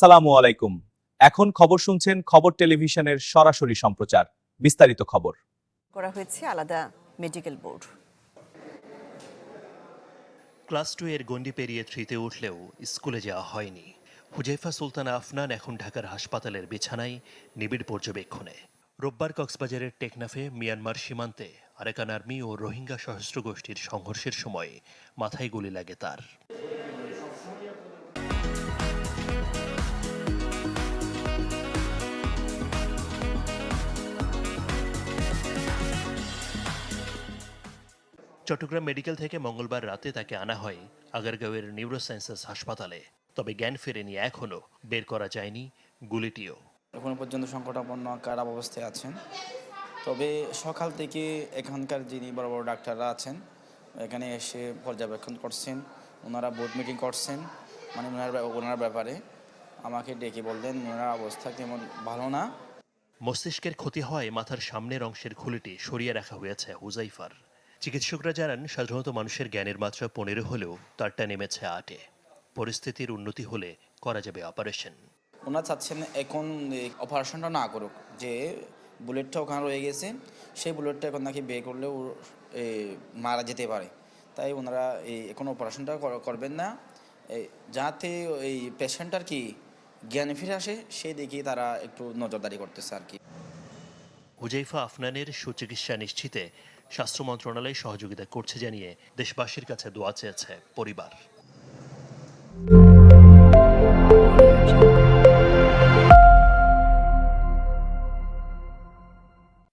আসসালামু আলাইকুম। এখন খবর শুনছেন খবর টেলিভিশনের সরাসরি সম্প্রচার। বিস্তারিত খবর করা হয়েছে আলাদা মেডিকেল বোর্ড। ক্লাস 2 এর গণ্ডি পেরিয়ে 3-তে উঠলেও স্কুলে যাওয়া হয়নি। হুজাইফা সুলতানা আফনান এখন ঢাকার হাসপাতালের বিছানায় নিবিড় পর্যবেক্ষণে। রোববার কক্সবাজারের টেকনাফে মিয়ানমার সীমান্তে আরাকান আর্মি ও রোহিঙ্গা সশস্ত্র গোষ্ঠীর সংঘর্ষের সময় মাথায় গুলি লাগে তার। চট্টগ্রাম মেডিকেল থেকে মঙ্গলবার রাতে তাকে আনা হয় আগারগাঁওয়ের নিউরোসায়েন্সেস হাসপাতালে। তবে জ্ঞান ফেরেনি এখনও, বের করা যায়নি গুলিটিও। এখনো পর্যন্ত সংকটাপন্ন খারাপ অবস্থায় আছেন। তবে সকাল থেকে এখানকার যিনি বড় বড় ডাক্তাররা আছেন এখানে এসে পর্যবেক্ষণ করছেন, ওনারা বোর্ড মিটিং করছেন, মানে ওনার ব্যাপারে আমাকে ডেকে বললেন ওনার অবস্থা তেমন ভালো না। মস্তিষ্কের ক্ষতি হওয়ায় মাথার সামনের অংশের খুলিটি সরিয়ে রাখা হয়েছে হুজাইফার। চিকিৎসকরা জানান সাধারণত মানুষের জ্ঞানের মাত্রা 15 হলেও তারটা নেমেছে 8-এ। পরিস্থিতির উন্নতি হলে করা যাবে অপারেশন। ওনারা চাচ্ছেন এখন অপারেশনটা না করুক, যে বুলেটটা ওখানে রয়ে গেছে সেই বুলেটটা এখন নাকি বের করলেও মারা যেতে পারে। তাই ওনারা এখন অপারেশনটা করবেন না, যাতে এই পেশেন্টটার কি জ্ঞান ফিরে আসে সেই দিকে তারা একটু নজরদারি করতেছে আর কি। হুজাইফা আফনানের সুচিকিৎসা নিশ্চিতে স্বাস্থ্য মন্ত্রণালয় সহযোগিতা করছে জানিয়ে দেশবাসীর কাছে দোয়া চেয়েছে পরিবার।